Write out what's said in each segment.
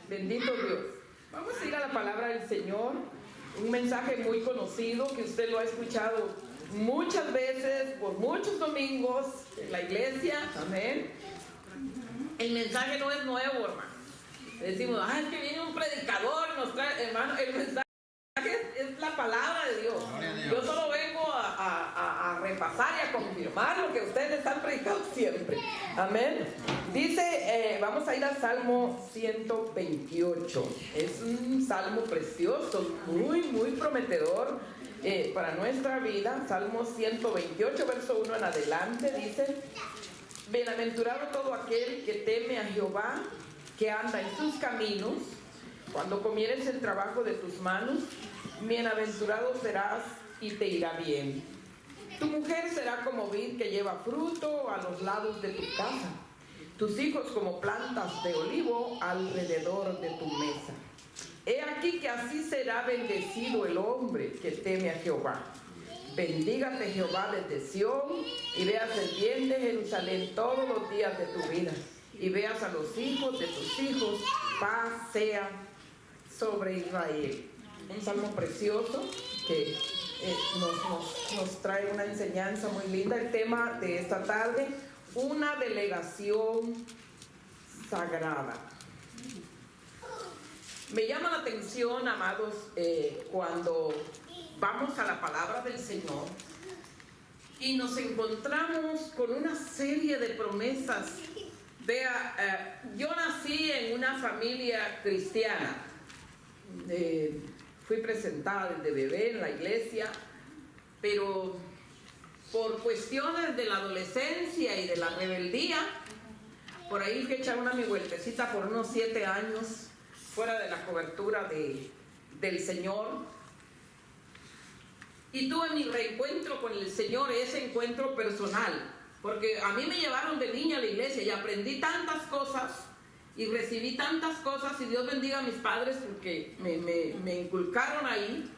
Bendito Dios. Vamos a ir a la palabra del Señor. Un mensaje muy conocido que usted lo ha escuchado muchas veces, por muchos domingos en la iglesia. Amén. El mensaje no es nuevo, hermano. Decimos, es que viene un predicador, nos trae, hermano, el mensaje es la palabra de Dios. Yo solo vengo a repasar y a confirmar lo que ustedes están predicando siempre. Amén. Dice, vamos a ir al Salmo 128. Es un salmo precioso, muy prometedor para nuestra vida. Salmo 128, verso 1 en adelante, dice: bienaventurado todo aquel que teme a Jehová, que anda en sus caminos. Cuando comieres el trabajo de tus manos, bienaventurado serás y te irá bien. Tu mujer será como vid que lleva fruto a los lados de tu casa, tus hijos como plantas de olivo alrededor de tu mesa. He aquí que así será bendecido el hombre que teme a Jehová. Bendígate Jehová desde Sión, y veas el bien de Jerusalén todos los días de tu vida, y veas a los hijos de tus hijos. Paz sea sobre Israel. Un salmo precioso que nos trae una enseñanza muy linda. El tema de esta tarde: una delegación sagrada. Me llama la atención, amados, cuando vamos a la palabra del Señor y nos encontramos con una serie de promesas. Vea, yo nací en una familia cristiana. Fui presentada desde bebé en la iglesia, pero por cuestiones de la adolescencia y de la rebeldía, por ahí fui a echar mi vueltecita por unos 7 años fuera de la cobertura del Señor, y tuve mi reencuentro con el Señor, ese encuentro personal, porque a mí me llevaron de niña a la iglesia y aprendí tantas cosas y recibí tantas cosas, y Dios bendiga a mis padres porque me inculcaron ahí,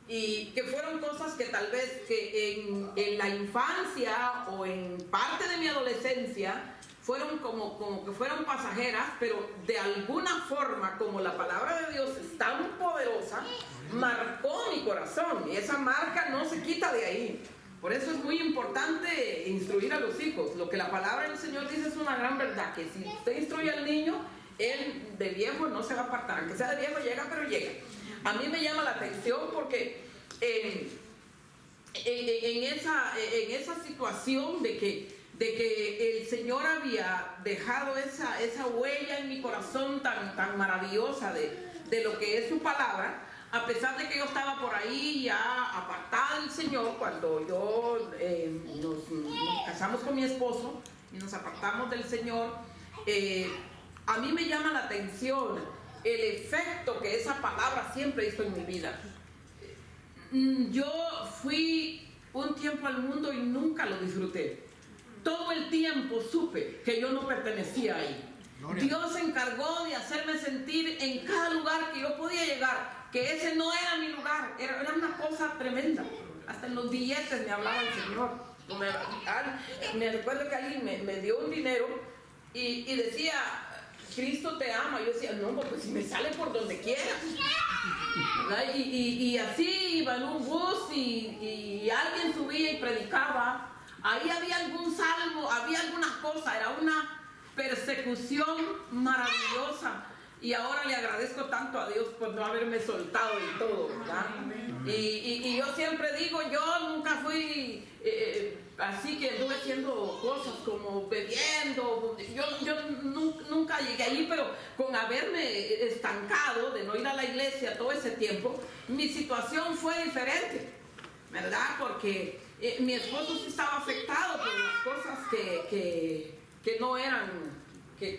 y que fueron cosas que tal vez que en la infancia o en parte de mi adolescencia fueron como que fueron pasajeras, pero de alguna forma, como la palabra de Dios es tan poderosa, marcó mi corazón, y esa marca no se quita de ahí. Por eso es muy importante instruir a los hijos. Lo que la palabra del Señor dice es una gran verdad, que si usted instruye al niño, él de viejo no se va a apartar. Aunque sea de viejo, llega, pero llega. A mí me llama la atención porque en esa situación de que el Señor había dejado esa huella en mi corazón tan maravillosa de lo que es su palabra, a pesar de que yo estaba por ahí ya apartada del Señor, cuando nos casamos con mi esposo y nos apartamos del Señor, a mí me llama la atención el efecto que esa palabra siempre hizo en mi vida. Yo fui un tiempo al mundo y nunca lo disfruté. Todo el tiempo supe que yo no pertenecía ahí. Dios se encargó de hacerme sentir en cada lugar que yo podía llegar que ese no era mi lugar. Era una cosa tremenda. Hasta en los billetes me hablaba el Señor. Me recuerdo que alguien me dio un dinero y decía: Cristo te ama. Yo decía: no, pues si me sale por donde quiera. Y así iba en un bus y alguien subía y predicaba. Ahí había algún salmo, había alguna cosa. Era una persecución maravillosa. Y ahora le agradezco tanto a Dios por no haberme soltado y todo, ¿verdad? Y yo siempre digo, yo nunca fui así que estuve haciendo cosas como bebiendo. Yo nunca llegué allí, pero con haberme estancado de no ir a la iglesia todo ese tiempo, mi situación fue diferente, ¿verdad? Porque mi esposo sí estaba afectado por las cosas que no eran... Que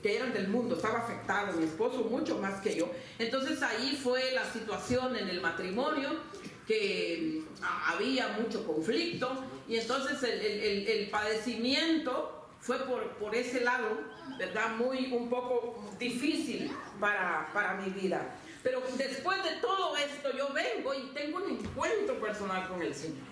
eran del mundo. Estaba afectado mi esposo mucho más que yo. Entonces ahí fue la situación en el matrimonio, que había mucho conflicto, y entonces el padecimiento fue por ese lado, ¿verdad? Un poco difícil para mi vida. Pero después de todo esto yo vengo y tengo un encuentro personal con el Señor.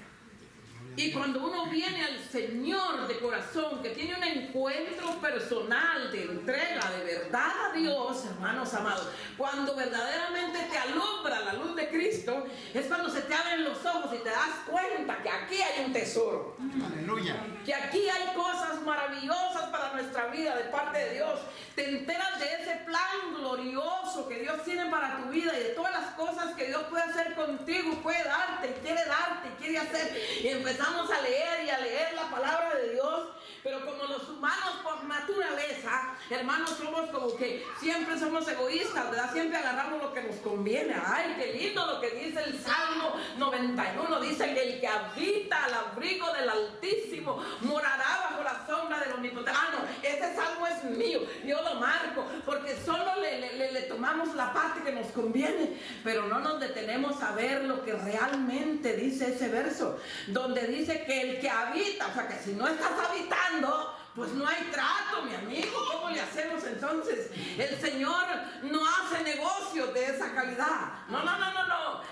Y cuando uno viene al Señor de corazón, que tiene un encuentro personal de entrega de verdad a Dios, hermanos amados, cuando verdaderamente te alumbra la luz de Cristo, es cuando se te abren los ojos y te das cuenta que aquí hay un tesoro. Aleluya. Que aquí hay cosas maravillosas para nuestra vida de parte de Dios. Te enteras de ese plan glorioso que Dios tiene para tu vida y de todas las cosas que Dios puede hacer contigo, puede darte, quiere hacer. Y empezamos a leer y a leer la palabra de Dios. Pero como los humanos por naturaleza, hermanos, somos como que siempre somos egoístas, ¿verdad? Siempre agarramos lo que nos conviene. Ay, qué lindo lo que dice el Salmo 91. Dice que el que habita al abrigo del Altísimo morará bajo la sombra del Omnipotente. Ah, no, ese salmo es mío. Yo lo marco porque solo le tomamos la parte que nos conviene, pero no nos detenemos a ver lo que realmente dice ese verso, donde dice que el que habita, o sea, que si no estás habitando, pues no hay trato, mi amigo. ¿Cómo le hacemos entonces? El Señor no hace negocios de esa calidad. No.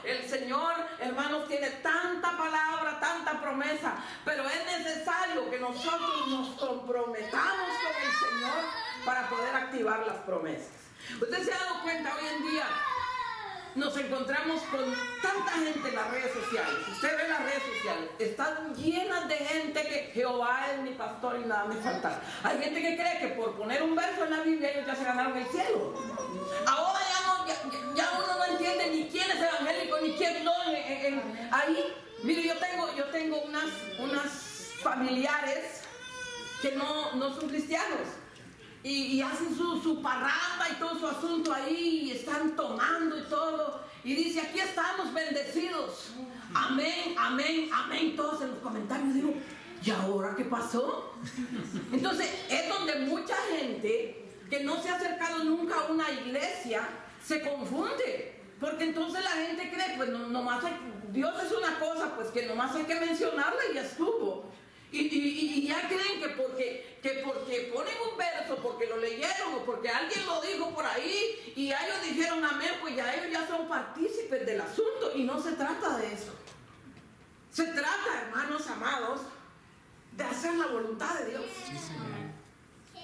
El Señor, hermanos, tiene tanta palabra, tanta promesa, pero es necesario que nosotros nos comprometamos con el Señor para poder activar las promesas. Usted se ha dado cuenta, hoy en día nos encontramos con tanta gente en las redes sociales. Usted ve las redes sociales, están llenas de gente que Jehová es mi pastor y nada me falta. Hay gente que cree que por poner un verso en la Biblia ellos ya se ganaron el cielo. Ahora ya uno no entiende ni quién es evangélico ni quién no. Ahí, mire, yo tengo unas familiares que no son cristianos. Y hacen su parranda y todo su asunto ahí, y están tomando y todo, y dice, aquí estamos bendecidos, amén, amén, amén, todos en los comentarios. Digo, ¿y ahora qué pasó? Entonces es donde mucha gente que no se ha acercado nunca a una iglesia se confunde, porque entonces la gente cree, pues nomás Dios es una cosa, pues que nomás hay que mencionarla y ya estuvo. Y ya creen que porque ponen un verso, porque lo leyeron o porque alguien lo dijo por ahí y ellos dijeron amén, pues ya ellos ya son partícipes del asunto. Y no se trata de eso. Se trata, hermanos amados, de hacer la voluntad de Dios.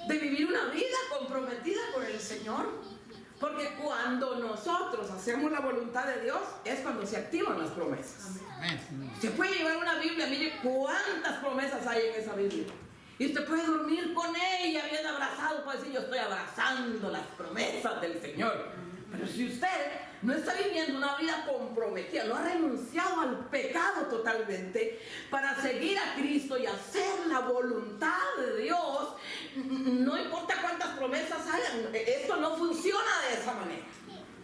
De vivir una vida comprometida con el Señor. Porque cuando nosotros hacemos la voluntad de Dios es cuando se activan las promesas. Se puede llevar una Biblia, mire cuántas promesas hay en esa Biblia. Y usted puede dormir con ella bien abrazado, puede decir, yo estoy abrazando las promesas del Señor. Pero si usted no está viviendo una vida comprometida, no ha renunciado al pecado totalmente para seguir a Cristo y hacer la voluntad de Dios, no importa cuántas promesas hayan, esto no funciona de esa manera.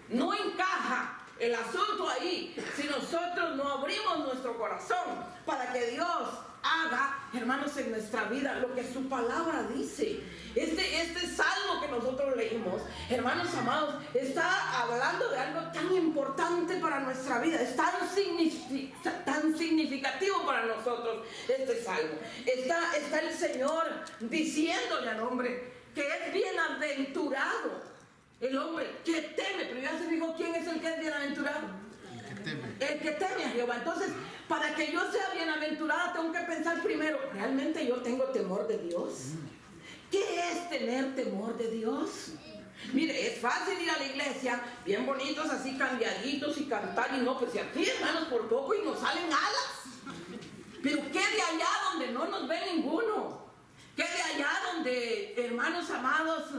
No encaja el asunto ahí si nosotros no abrimos nuestro corazón para que Dios haga, hermanos, en nuestra vida lo que su palabra dice. Este salmo que nosotros leímos, hermanos amados, está hablando de algo tan importante para nuestra vida. Es tan significativo para nosotros este salmo. Está el Señor diciéndole al hombre que es bienaventurado el hombre que teme. Pero ya se dijo, ¿quién es el que es bienaventurado? El que teme a Jehová. Entonces, para que yo sea bienaventurada, tengo que pensar primero, ¿realmente yo tengo temor de Dios? ¿Qué es tener temor de Dios? Mire, es fácil ir a la iglesia, bien bonitos, así cambiaditos y cantar, y no, pues si aquí, hermanos, por poco y nos salen alas. Pero ¿qué de allá donde no nos ve ninguno? ¿Qué de allá donde, hermanos amados,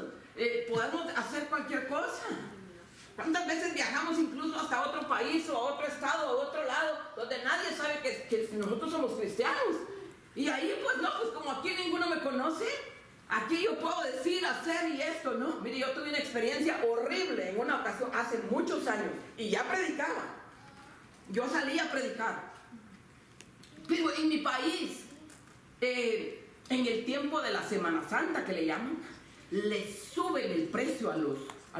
podemos hacer cualquier cosa? ¿Cuántas veces viajamos incluso hasta otro país o a otro estado o a otro lado donde nadie sabe que nosotros somos cristianos? Y ahí pues no, pues como aquí ninguno me conoce, aquí yo puedo decir, hacer y esto, ¿no? Mire, yo tuve una experiencia horrible en una ocasión hace muchos años y ya predicaba. Yo salí a predicar. Pero en mi país, en el tiempo de la Semana Santa que le llaman, le suben el precio a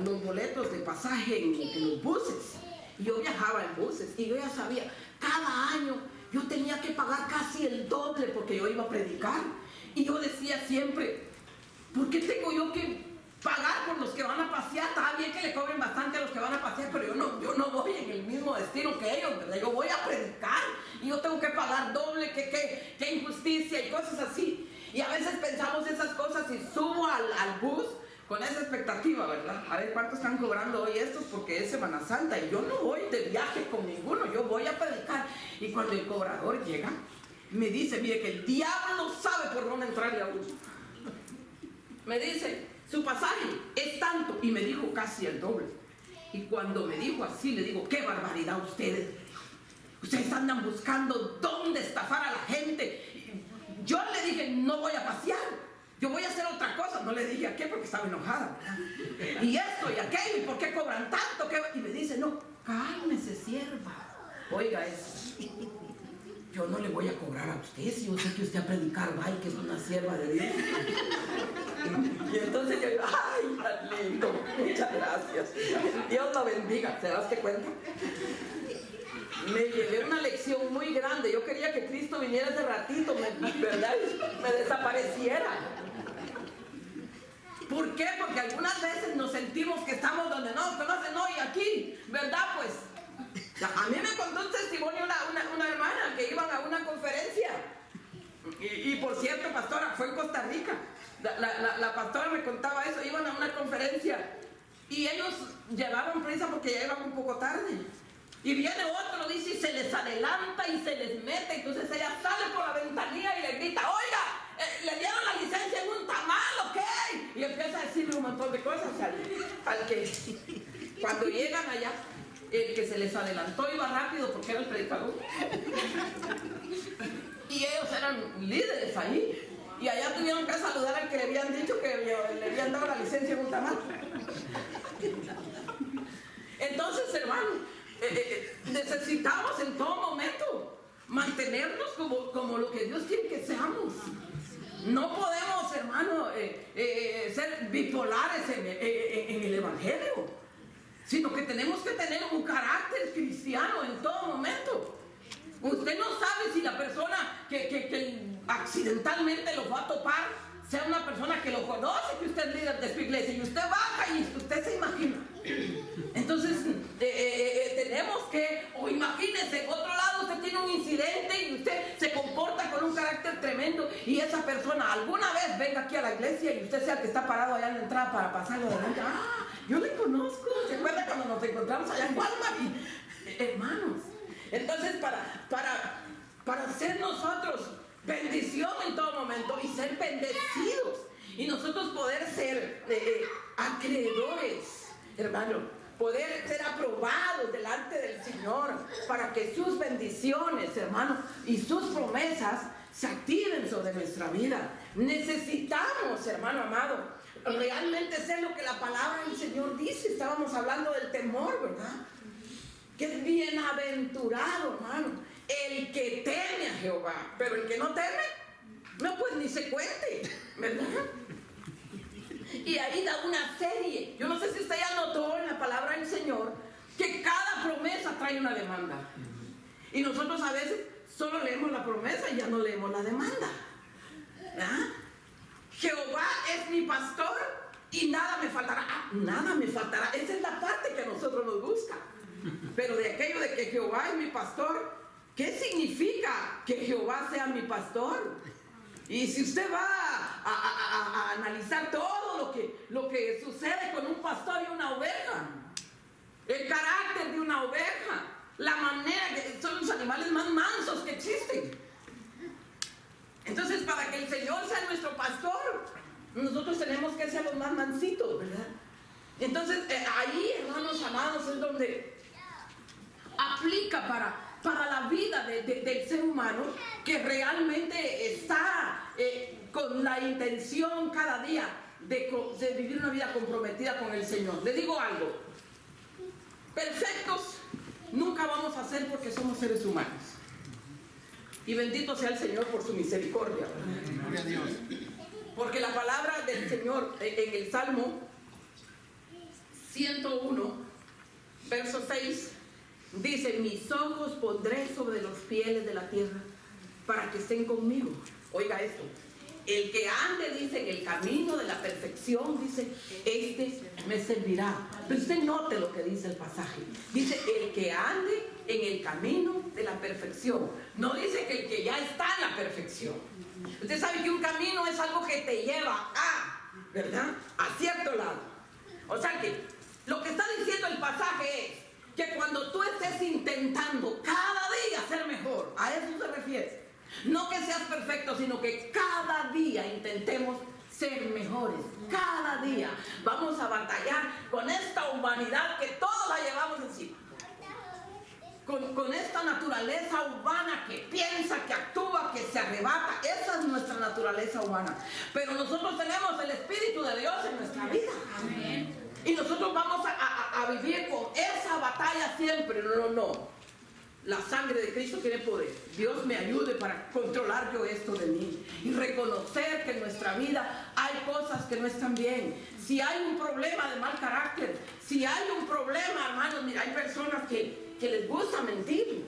los boletos de pasaje en los buses. Y yo viajaba en buses y yo ya sabía, cada año yo tenía que pagar casi el doble porque yo iba a predicar. Y yo decía siempre, ¿por qué tengo yo que pagar por los que van a pasear. Está bien que le cobren bastante a los que van a pasear, pero yo no voy en el mismo destino que ellos, ¿verdad? Yo voy a predicar y yo tengo que pagar doble, que injusticia y cosas así. Y a veces pensamos esas cosas y subo al bus con esa expectativa, ¿verdad? A ver cuánto están cobrando hoy estos porque es Semana Santa y yo no voy de viaje con ninguno, yo voy a predicar. Y cuando el cobrador llega, me dice, mire que el diablo sabe por dónde entrarle a uno. Me dice, su pasaje es tanto, y me dijo casi el doble. Y cuando me dijo así, le digo, qué barbaridad ustedes. Ustedes andan buscando dónde estafar a la gente. Yo le dije, no voy a pasear. Yo voy a hacer otra cosa. No le dije a qué porque estaba enojada, ¿verdad? Y esto y aquello, ¿y por qué cobran tanto? Y me dice, no, cálmese, sierva. Oiga eso. Yo no le voy a cobrar a usted si yo sé que usted a predicar va y que es una sierva de Dios. Y entonces yo digo, ay, tan lindo, muchas gracias. Dios lo bendiga. ¿Se das cuenta? Me llevé una lección muy grande. Yo quería que Cristo viniera ese ratito, ¿verdad? Me desapareciera. ¿Por qué? Porque algunas veces nos sentimos que estamos donde no nos conocen, no, y aquí, ¿verdad? Pues, a mí me contó un testimonio una hermana que iban a una conferencia. Y por cierto, pastora, fue en Costa Rica. La pastora me contaba eso, iban a una conferencia y ellos llevaban prisa porque ya iban un poco tarde. Y viene otro, dice, y se les adelanta y se les mete. Entonces ella sale por la ventanilla y le grita, oiga, le dieron la licencia en un tamal, ¿ok? Y empieza a decirle un montón de cosas al que cuando llegan allá, el que se les adelantó iba rápido porque era el predicador. Y ellos eran líderes ahí. Y allá tuvieron que saludar al que le habían dicho que le habían dado la licencia en un tamal. Entonces, hermano, necesitamos en todo momento mantenernos como lo que Dios quiere que seamos. No podemos, hermano, ser bipolares en el Evangelio, sino que tenemos que tener un carácter cristiano en todo momento. Usted no sabe si la persona que accidentalmente lo va a topar sea una persona que lo conoce, que usted es líder de su iglesia, y usted baja y usted se imagina. Entonces, tenemos que, o imagínese, en otro lado usted tiene un incidente y usted se comporta con un carácter tremendo, y esa persona alguna vez venga aquí a la iglesia y usted sea el que está parado allá en la entrada para pasarlo adelante. Ah, yo le conozco. ¿Se acuerda cuando nos encontramos allá en Walmart? Hermanos, entonces para ser nosotros bendición en todo momento y ser bendecidos, y nosotros poder ser acreedores, hermano, poder ser aprobados delante del Señor para que sus bendiciones, hermano, y sus promesas se activen sobre nuestra vida. Necesitamos, hermano amado, realmente ser lo que la palabra del Señor dice. Estábamos hablando del temor, ¿verdad? Que es bienaventurado, hermano, el que teme a Jehová. Pero el que no teme, no, pues ni se cuente, ¿verdad? Y ahí da una serie. Yo no sé si usted ya notó en la palabra del Señor que cada promesa trae una demanda. Y nosotros a veces solo leemos la promesa y ya no leemos la demanda, ¿verdad? Jehová es mi pastor y nada me faltará. Ah, nada me faltará. Esa es la parte que a nosotros nos gusta. Pero de aquello de que Jehová es mi pastor, ¿qué significa que Jehová sea mi pastor? Y si usted va a analizar todo lo que sucede con un pastor y una oveja, el carácter de una oveja, la manera que son los animales más mansos que existen. Entonces, para que el Señor sea nuestro pastor, nosotros tenemos que ser los más mansitos, ¿verdad? Entonces, ahí, hermanos amados, es donde aplica para la vida del ser humano, que realmente está con la intención cada día de vivir una vida comprometida con el Señor. Le digo algo, perfectos nunca vamos a ser porque somos seres humanos. Y bendito sea el Señor por su misericordia. Gloria a Dios. Porque la palabra del Señor en el Salmo 101, verso 6, dice: mis ojos pondré sobre los fieles de la tierra para que estén conmigo. Oiga esto: el que ande, dice, en el camino de la perfección, dice, este me servirá. Pero usted note lo que dice el pasaje. Dice, el que ande en el camino de la perfección. No dice que el que ya está en la perfección. Usted sabe que un camino es algo que te lleva a, ¿verdad?, a cierto lado. O sea que lo que está diciendo el pasaje es que cuando tú estés intentando cada día ser mejor, a eso se refiere. No que seas perfecto, sino que cada día intentemos ser mejores. Cada día vamos a batallar con esta humanidad que todos la llevamos encima. Con esta naturaleza humana que piensa, que actúa, que se arrebata. Esa es nuestra naturaleza humana. Pero nosotros tenemos el Espíritu de Dios en nuestra vida. Amén. Y nosotros vamos a vivir con esa batalla siempre. No. La sangre de Cristo tiene poder. Dios me ayude para controlar yo esto de mí. Y reconocer que en nuestra vida hay cosas que no están bien. Si hay un problema de mal carácter, si hay un problema, hermanos, mira, hay personas que les gusta mentir.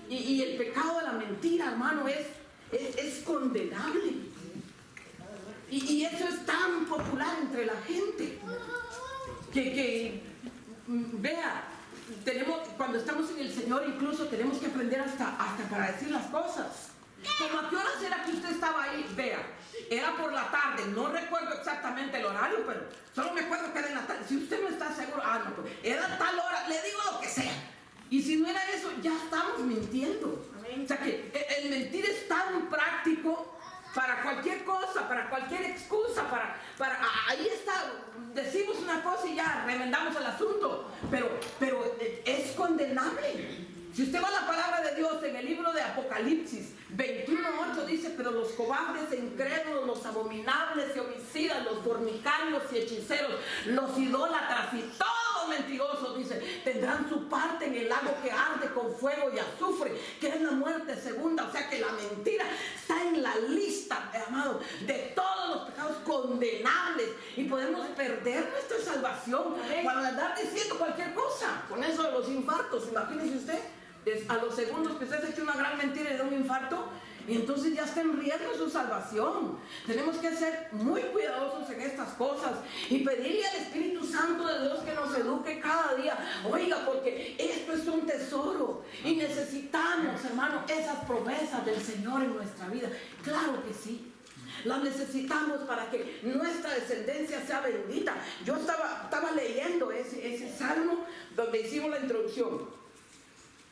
Y el pecado de la mentira, hermano, es condenable. Y eso es tan popular entre la gente. Que vea, cuando estamos en el Señor incluso tenemos que aprender hasta para decir las cosas. Como a qué horas era que usted estaba ahí, vea, era por la tarde, no recuerdo exactamente el horario, pero solo me acuerdo que era en la tarde. Si usted no está seguro, no, pues era tal hora, le digo lo que sea. Y si no era eso, ya estamos mintiendo. O sea que el mentir es tan práctico para cualquier cosa, para cualquier excusa, ahí está, decimos una cosa y ya remendamos el asunto, pero es condenable. Si usted va a la palabra de Dios en el libro de Apocalipsis 21:8 dice, pero los cobardes e incrédulos, los abominables y homicidas, los fornicarios y hechiceros, los idólatras y todos mentirosos, dice, tendrán su parte en el lago que arde con fuego y azufre, que es la muerte segunda. O sea que la mentira está en la lista, amado, de todos los pecados condenables, y podemos perder nuestra salvación para andar diciendo cualquier cosa. Con eso de los infartos, imagínese usted, a los segundos que usted se echa una gran mentira y le da un infarto, y entonces ya está en riesgo su salvación. Tenemos que ser muy cuidadosos en estas cosas y pedirle al Espíritu Santo de Dios que nos eduque cada día. Oiga, porque esto es un tesoro y necesitamos, hermano, esas promesas del Señor en nuestra vida. Claro que sí. Las necesitamos para que nuestra descendencia sea bendita. Yo estaba leyendo ese salmo donde hicimos la introducción.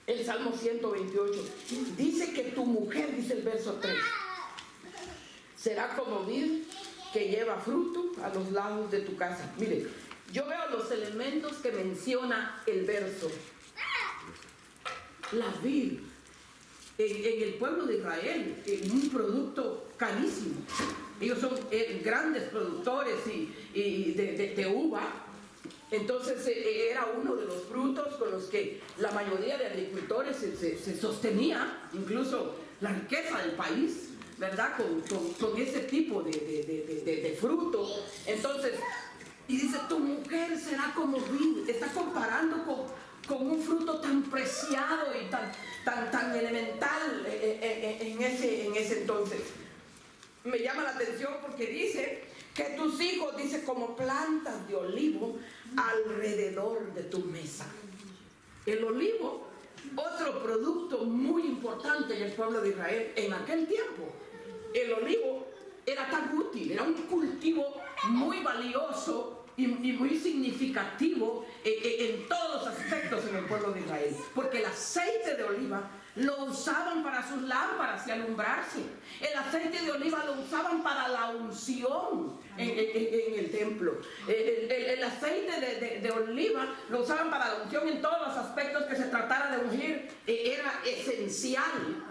El Salmo 128 dice que tu mujer, dice el verso 3, será como vid que lleva fruto a los lados de tu casa. Mire, yo veo los elementos que menciona el verso. La vid en el pueblo de Israel es un producto carísimo. Ellos son grandes productores de uva. Entonces era uno de los frutos con los que la mayoría de agricultores se sostenía, incluso la riqueza del país, ¿verdad? Con ese tipo de fruto. Entonces, y dice, tu mujer será como vid. Está comparando con un fruto tan preciado y tan elemental en ese entonces. Me llama la atención porque dice que tus hijos, dice, como plantas de olivo alrededor de tu mesa. El olivo, otro producto muy importante en el pueblo de Israel en aquel tiempo. El olivo era tan útil, era un cultivo muy valioso y muy significativo en todos los aspectos en el pueblo de Israel, porque el aceite de oliva lo usaban para sus lámparas y alumbrarse. El aceite de oliva lo usaban para la unción en el templo. El aceite de oliva lo usaban para la unción en todos los aspectos que se tratara de ungir. Era esencial.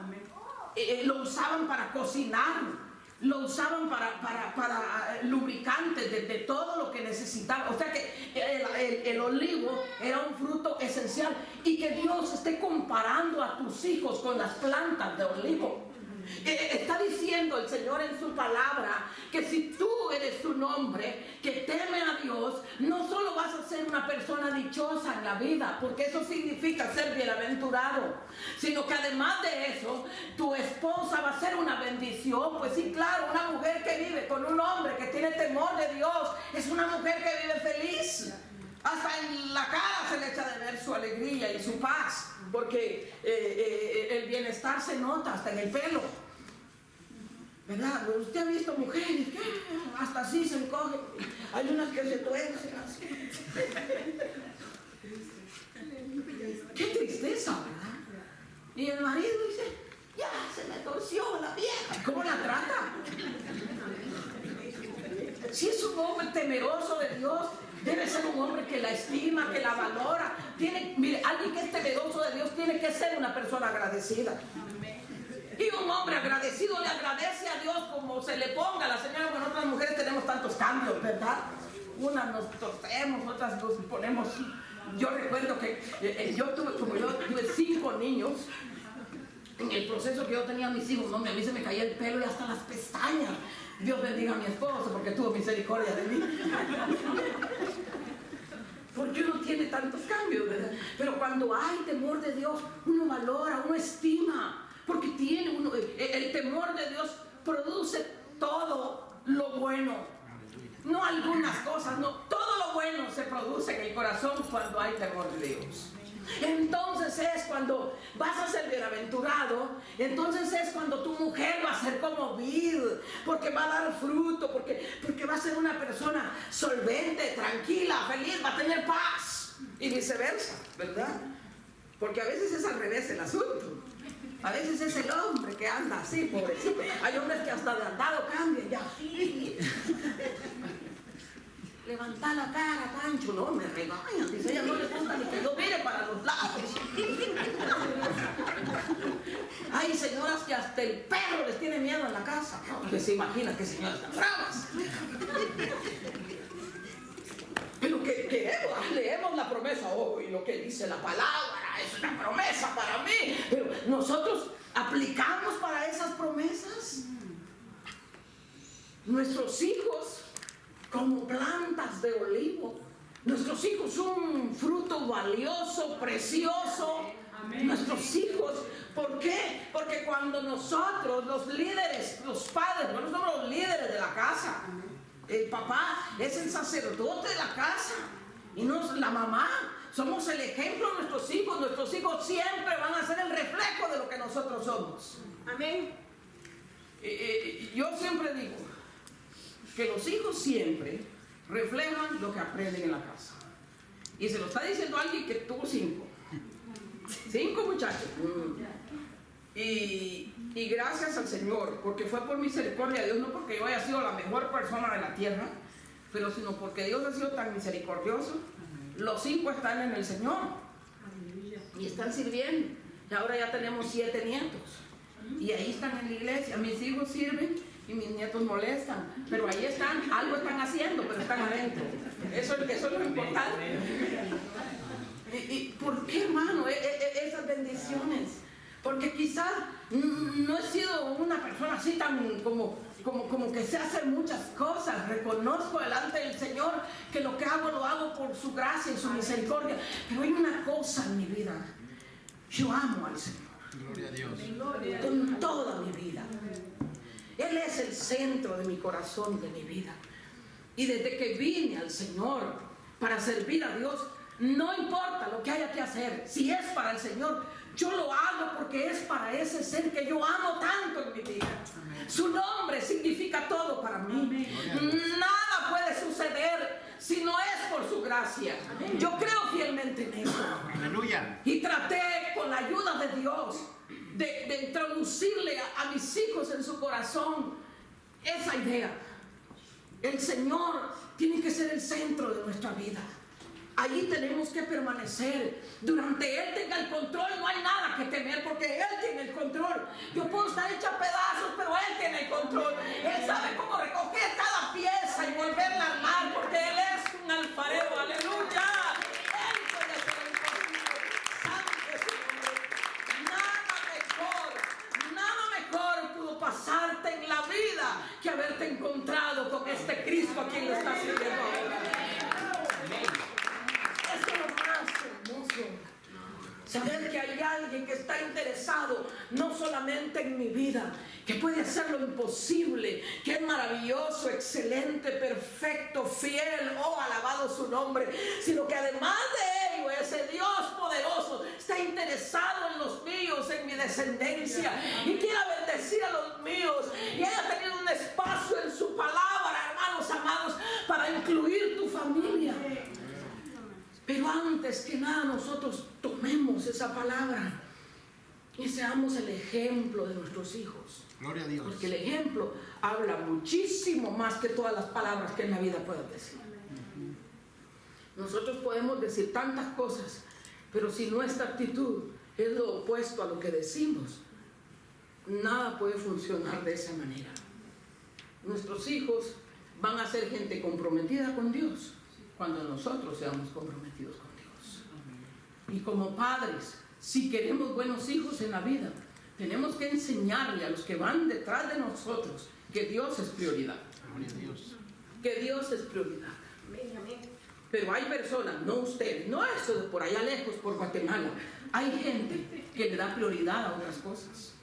Lo usaban para cocinar. Lo usaban para lubricantes de todo lo que necesitaban. O sea que el olivo era un fruto esencial. Y que Dios esté comparando a tus hijos con las plantas de olivo. Está diciendo el Señor en su palabra que si tú eres un hombre que teme a Dios, no solo vas a ser una persona dichosa en la vida, porque eso significa ser bienaventurado, sino que además de eso, tu esposa va a ser una bendición. Pues sí, claro, una mujer que vive con un hombre que tiene temor de Dios, es una mujer que vive feliz. Hasta en la cara se le echa de ver su alegría y su paz, porque el bienestar se nota hasta en el pelo, ¿verdad? Usted ha visto mujeres que hasta así se encogen, hay unas que se tuercen así. Qué tristeza, ¿verdad? Y el marido dice, ya se me torció la vieja. ¿Cómo la trata? Si es un hombre temeroso de Dios, debe ser un hombre que la estima, que la valora. Mire, alguien que es temeroso de Dios tiene que ser una persona agradecida. Y un hombre agradecido le agradece a Dios como se le ponga. La señora, con otras mujeres tenemos tantos cambios, ¿verdad? Unas nos torcemos, otras nos ponemos. Yo recuerdo que yo tuve 5 niños. En el proceso que yo tenía a mis hijos, no, a mí se me caía el pelo y hasta las pestañas. Dios bendiga a mi esposo porque tuvo misericordia de mí. Porque uno tiene tantos cambios, ¿verdad? Pero cuando hay temor de Dios, uno valora, uno estima. Porque el temor de Dios produce todo lo bueno. No algunas cosas, no. Todo lo bueno se produce en el corazón cuando hay temor de Dios. Entonces es cuando vas a ser bienaventurado, entonces es cuando tu mujer va a ser como vid, porque va a dar fruto, porque va a ser una persona solvente, tranquila, feliz, va a tener paz y viceversa, ¿verdad? Porque a veces es al revés el asunto. A veces es el hombre que anda así, pobrecito. Hay hombres que hasta de andado cambian ya. Levanta la cara, Pancho, no, me regañan. Dice, ella no le gusta ni que yo mire para los lados. Hay señoras que hasta el perro les tiene miedo en la casa. ¿No? Que se imagina que señoras tan bravas. Pero que leemos la promesa hoy, lo que dice la palabra, es una promesa para mí. Pero nosotros aplicamos para esas promesas. Nuestros hijos como plantas de olivo. Nuestros hijos son un fruto valioso, precioso. Amén. Nuestros hijos, ¿por qué? Porque cuando nosotros, los líderes, los padres, bueno, somos los líderes de la casa. El papá es el sacerdote de la casa y la mamá. Somos el ejemplo de nuestros hijos. Nuestros hijos siempre van a ser el reflejo de lo que nosotros somos. Amén. Yo siempre digo que los hijos siempre reflejan lo que aprenden en la casa. Y se lo está diciendo alguien que tuvo 5 muchachos. Y gracias al Señor, porque fue por misericordia de Dios, no porque yo haya sido la mejor persona de la tierra, pero sino porque Dios ha sido tan misericordioso. Los 5 están en el Señor y están sirviendo. Y ahora ya tenemos 7 nietos y ahí están en la iglesia. Mis hijos sirven y mis nietos molestan, pero ahí están, algo están haciendo, pero están adentro. Eso es lo importante. ¿Y por qué, hermano, esas bendiciones? Porque quizás no he sido una persona así tan como que sé hacer muchas cosas. Reconozco delante del Señor que lo que hago lo hago por su gracia y su misericordia. Pero hay una cosa en mi vida: yo amo al Señor. Gloria a Dios. Con toda mi vida. Él es el centro de mi corazón, de mi vida. Y desde que vine al Señor para servir a Dios, no importa lo que haya que hacer, si es para el Señor, yo lo hago porque es para ese ser que yo amo tanto en mi vida. Su nombre significa todo para mí. Nada puede suceder si no es por su gracia. Yo creo fielmente en eso. Aleluya. Y traté con la ayuda de Dios de introducirle a mis hijos en su corazón esa idea. El Señor tiene que ser el centro de nuestra vida. Allí tenemos que permanecer. Durante Él tenga el control, no hay nada que temer, porque Él tiene el control. Yo puedo estar hecha a pedazos, pero Él tiene el control. Él sabe cómo recoger cada pieza y volverla a armar, porque Él es un alfarero. Aleluya. Él puede hacer el posible. Santo es su nombre. Nada mejor pudo pasarte en la vida que haberte encontrado con este Cristo a quien le estás sirviendo ahora. Saber que hay alguien que está interesado no solamente en mi vida, que puede hacer lo imposible, que es maravilloso, excelente, perfecto, fiel, oh, alabado su nombre, sino que además de ello, ese Dios poderoso está interesado en los míos, en mi descendencia, y quiere bendecir a los míos, y haya tenido un espacio en su palabra, hermanos amados, para incluir tu familia. Pero antes que nada nosotros tomemos esa palabra y seamos el ejemplo de nuestros hijos. Gloria a Dios. Porque el ejemplo habla muchísimo más que todas las palabras que en la vida puedan decir. Nosotros podemos decir tantas cosas, pero si nuestra actitud es lo opuesto a lo que decimos, nada puede funcionar de esa manera. Nuestros hijos van a ser gente comprometida con Dios cuando nosotros seamos comprometidos con Dios. Y como padres, si queremos buenos hijos en la vida, tenemos que enseñarle a los que van detrás de nosotros que Dios es prioridad. Gloria a Dios. Que Dios es prioridad. Pero hay personas, no ustedes, no eso de por allá lejos, por Guatemala. Hay gente que le da prioridad a otras cosas.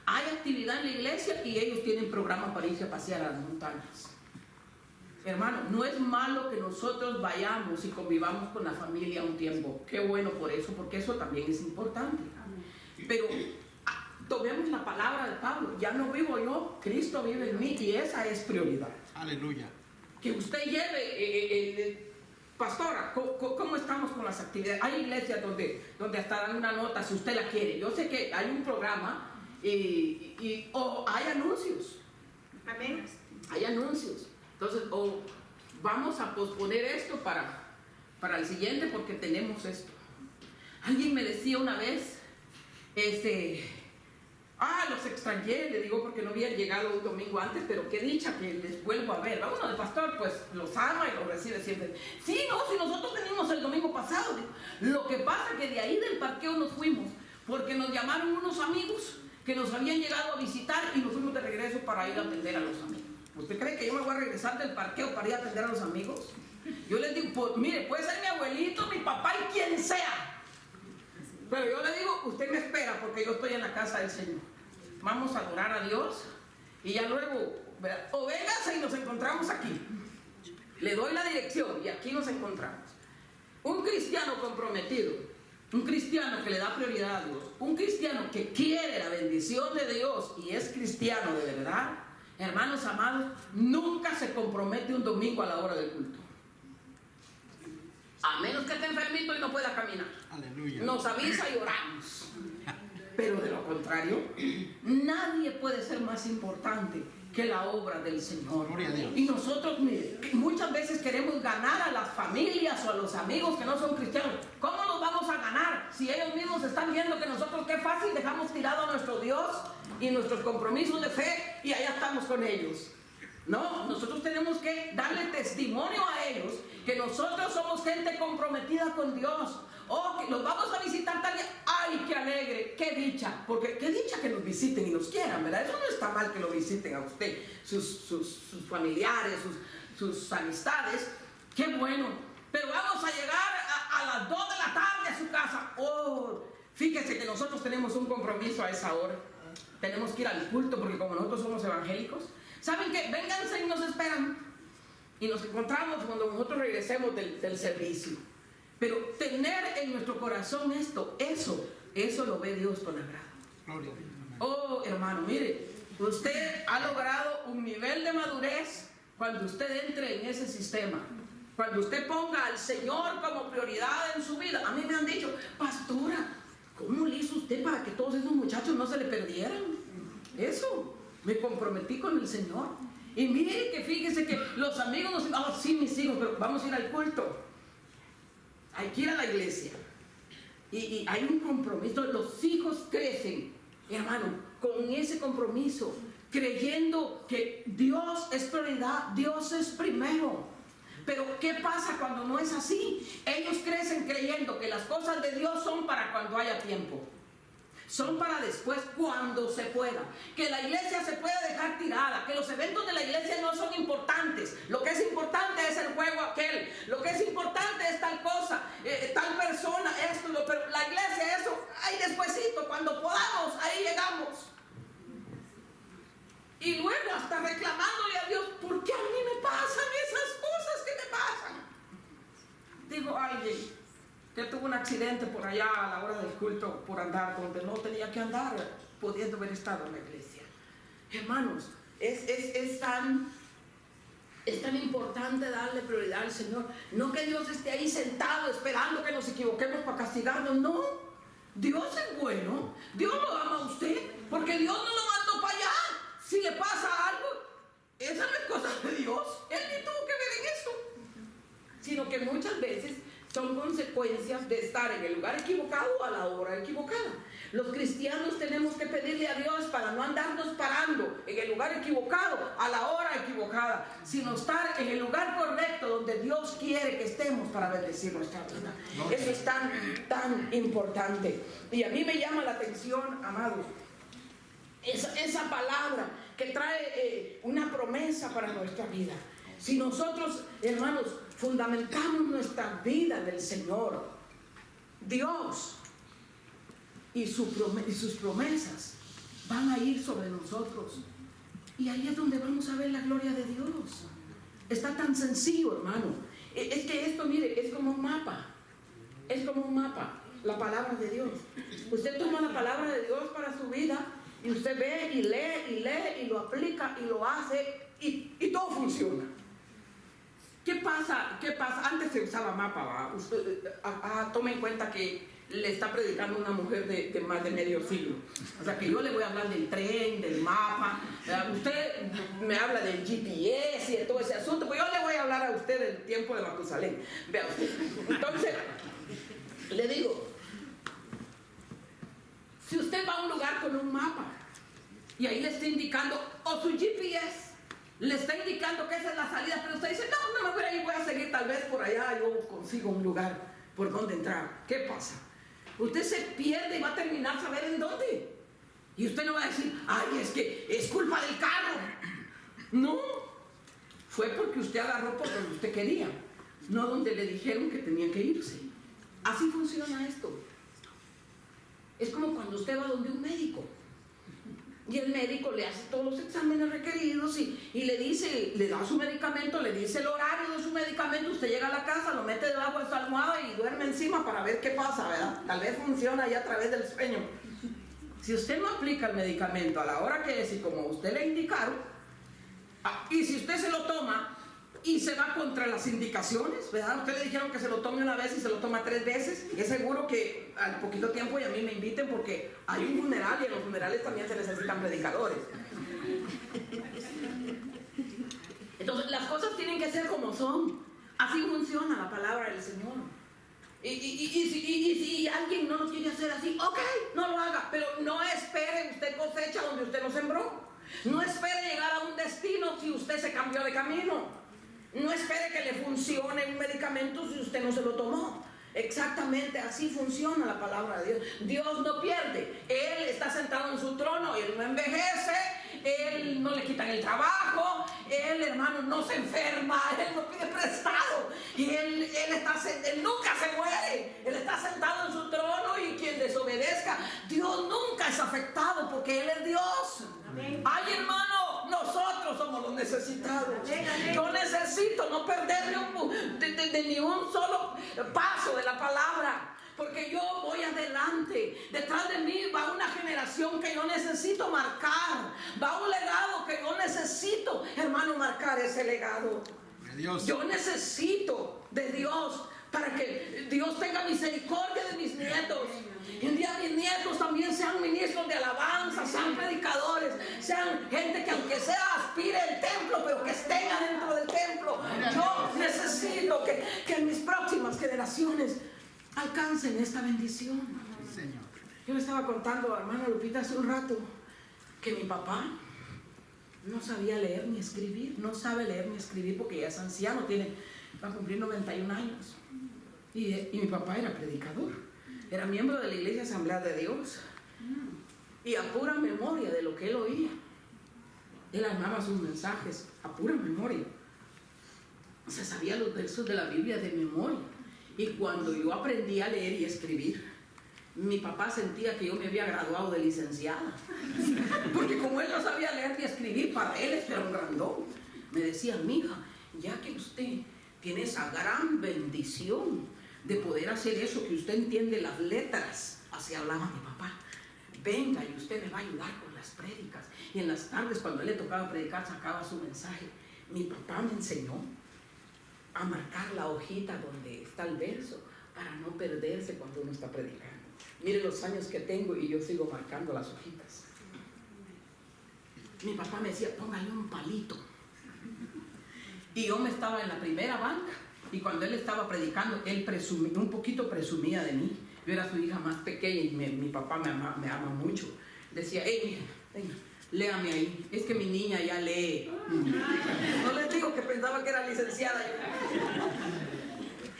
Hay actividad en la iglesia y ellos tienen programa para irse a pasear a las montañas. Hermano, no es malo que nosotros vayamos y convivamos con la familia un tiempo. Qué bueno por eso, porque eso también es importante. Pero tomemos la palabra de Pablo. Ya no vivo yo, Cristo vive en mí, y esa es prioridad. Aleluya. Que usted lleve, pastora, ¿cómo estamos con las actividades? Hay iglesias donde hasta dan una nota si usted la quiere. Yo sé que hay un programa o hay anuncios. Amén. Hay anuncios. Entonces, o vamos a posponer esto para el siguiente porque tenemos esto. Alguien me decía una vez, los extrañé, le digo porque no habían llegado un domingo antes, pero qué dicha que les vuelvo a ver. Uno del pastor pues los ama y los recibe siempre. Sí, no, si nosotros venimos el domingo pasado. Lo que pasa es que de ahí del parqueo nos fuimos, porque nos llamaron unos amigos que nos habían llegado a visitar y nos fuimos de regreso para ir a atender a los amigos. ¿Usted cree que yo me voy a regresar del parqueo para ir a atender a los amigos? Yo les digo, pues, mire, puede ser mi abuelito, mi papá y quien sea. Pero yo le digo, usted me espera porque yo estoy en la casa del Señor. Vamos a adorar a Dios y ya luego, ¿verdad? O véngase y nos encontramos aquí. Le doy la dirección y aquí nos encontramos. Un cristiano comprometido, un cristiano que le da prioridad a Dios, un cristiano que quiere la bendición de Dios y es cristiano de verdad, hermanos amados, nunca se compromete un domingo a la hora del culto. A menos que esté enfermito y no pueda caminar. Aleluya. Nos avisa y oramos. Pero de lo contrario, nadie puede ser más importante que la obra del Señor. Gloria a Dios. Y nosotros, mire, muchas veces queremos ganar a las familias o a los amigos que no son cristianos. ¿Cómo los vamos a ganar si ellos mismos están viendo que nosotros qué fácil dejamos tirado a nuestro Dios y nuestros compromisos de fe y allá estamos con ellos? No, nosotros tenemos que darle testimonio a ellos que nosotros somos gente comprometida con Dios. Oh, que los vamos a visitar tal día. ¡Ay, qué alegre! ¡Qué dicha! Porque qué dicha que nos visiten y nos quieran, ¿verdad? Eso no está mal que lo visiten a usted, sus familiares, sus amistades. ¡Qué bueno! Pero vamos a llegar a las 2 de la tarde a su casa. ¡Oh! Fíjese que nosotros tenemos un compromiso a esa hora. Tenemos que ir al culto porque como nosotros somos evangélicos, ¿saben qué? Vénganse y nos esperan. Y nos encontramos cuando nosotros regresemos del servicio. Pero tener en nuestro corazón esto, eso lo ve Dios con agrado. Gloria a Dios. Oh, hermano, mire, usted ha logrado un nivel de madurez cuando usted entre en ese sistema. Cuando usted ponga al Señor como prioridad en su vida. A mí me han dicho, pastora, ¿cómo le hizo usted para que todos esos muchachos no se le perdieran? Eso, me comprometí con el Señor. Y mire que fíjese que los amigos nos dicen, oh, sí, mis hijos, pero vamos a ir al culto. Hay que ir a la iglesia. Y hay un compromiso. Los hijos crecen, hermano, con ese compromiso, creyendo que Dios es prioridad, Dios es primero. Pero ¿qué pasa cuando no es así? Ellos crecen creyendo que las cosas de Dios son para cuando haya tiempo. Son para después, cuando se pueda. Que la iglesia se puede dejar tirada, que los eventos de la iglesia no son importantes. Lo que es importante es el juego aquel. Lo que es importante es tal cosa, tal persona, esto, pero la iglesia, eso, Y luego hasta reclamándole a Dios, ¿por qué a mí me pasan esas cosas que me pasan? Digo alguien que tuvo un accidente por allá a la hora del culto por andar donde no tenía que andar, pudiendo haber estado en la iglesia. Hermanos, es tan importante darle prioridad al Señor. No que Dios esté ahí sentado esperando que nos equivoquemos para castigarnos, no. Dios es bueno, Dios lo ama a usted, porque Dios no lo mandó para allá. Si le pasa algo, esa no es cosa de Dios, Él ni tuvo que ver en eso, sino que muchas veces son consecuencias de estar en el lugar equivocado a la hora equivocada. Los cristianos tenemos que pedirle a Dios para no andarnos parando en el lugar equivocado a la hora equivocada, sino estar en el lugar correcto donde Dios quiere que estemos para bendecir nuestra vida. Eso es tan importante. Y a mí me llama la atención, amados, esa palabra que trae una promesa para nuestra vida. Si nosotros, hermanos, fundamentamos nuestra vida en el Señor, Dios y sus promesas van a ir sobre nosotros. Y ahí es donde vamos a ver la gloria de Dios. Está tan sencillo, hermano. Es que esto, mire, es como un mapa. Es como un mapa, la palabra de Dios. Usted toma la palabra de Dios para su vida y usted ve y lee y lo aplica y lo hace y todo funciona. ¿Qué pasa? Antes se usaba mapa, ¿va? Usted, tome en cuenta que le está predicando una mujer de más de medio siglo. O sea que yo le voy a hablar del tren, del mapa. Usted me habla del GPS y de todo ese asunto, pues yo le voy a hablar a usted del tiempo de Matusalén. Vea usted. Entonces, le digo, si usted va a un lugar con un mapa y ahí le está indicando, o su GPS le está indicando que esa es la salida, pero usted dice, no me voy a ir, voy a seguir tal vez por allá, yo consigo un lugar por donde entrar. ¿Qué pasa? Usted se pierde y va a terminar saber en dónde. Y usted no va a decir, ay, es que es culpa del carro. No, fue porque usted agarró por donde usted quería, no donde le dijeron que tenía que irse. Así funciona esto. Es como cuando usted va donde un médico. Y el médico le hace todos los exámenes requeridos y le dice, le da su medicamento, le dice el horario de su medicamento. Usted llega a la casa, lo mete debajo de su almohada y duerme encima para ver qué pasa, ¿verdad? Tal vez funciona ahí a través del sueño. Si usted no aplica el medicamento a la hora que es y como usted le indicaron, y si usted se lo toma y se va contra las indicaciones, ¿verdad? Usted le dijeron que se lo tome una vez y se lo toma 3 veces, y es seguro que al poquito tiempo y a mí me inviten porque hay un funeral y en los funerales también se necesitan predicadores. Entonces las cosas tienen que ser como son. Así funciona la palabra del Señor. Y si alguien no lo quiere hacer así, ok, no lo haga, pero no espere usted cosecha donde usted no sembró. No espere llegar a un destino si usted se cambió de camino. No espere que le funcione un medicamento si usted no se lo tomó. Exactamente así funciona la palabra de Dios. Dios no pierde. Él está sentado en su trono, Él no envejece, Él no le quitan el trabajo, Él, hermano, no se enferma, Él no pide prestado. Y Él nunca se muere. Él está sentado en su trono y quien desobedezca, Dios nunca es afectado porque Él es Dios. Amén. Ay, hermano, nosotros somos los necesitados. Yo necesito no perderme ni un solo paso de la palabra, porque yo voy adelante. Detrás de mí va una generación que yo necesito marcar, va un legado que yo necesito, hermano, marcar ese legado. Yo necesito de Dios para que Dios tenga misericordia de mis nietos. Y un día mis nietos también sean ministros de alabanza, sean predicadores, sean gente que aunque sea aspire el templo, pero que estén adentro del templo. Yo necesito que mis próximas generaciones alcancen esta bendición. Yo le estaba contando a hermana Lupita hace un rato que mi papá no sabía leer ni escribir, no sabe leer ni escribir porque ya es anciano, va a cumplir 91 años. Y mi papá era predicador, era miembro de la Iglesia Asamblea de Dios. Y a pura memoria de lo que él oía, él armaba sus mensajes a pura memoria. O sea, sabía los versos de la Biblia de memoria. Y cuando yo aprendí a leer y escribir, mi papá sentía que yo me había graduado de licenciada. Porque como él no sabía leer ni escribir, para él eso era un grandón. Me decía, mija, ya que usted tiene esa gran bendición de poder hacer eso, que usted entiende las letras, así hablaba mi papá, venga y usted me va a ayudar con las prédicas. Y en las tardes, cuando él le tocaba predicar, sacaba su mensaje. Mi papá me enseñó a marcar la hojita donde está el verso para no perderse cuando uno está predicando. Mire los años que tengo y yo sigo marcando las hojitas. Mi papá me decía, póngale un palito. Y yo me estaba en la primera banca y cuando él estaba predicando, él un poquito presumía de mí. Yo era su hija más pequeña y mi papá me ama mucho. Decía, hey, mija, venga, léame ahí. Es que mi niña ya lee. No les digo que pensaba que era licenciada.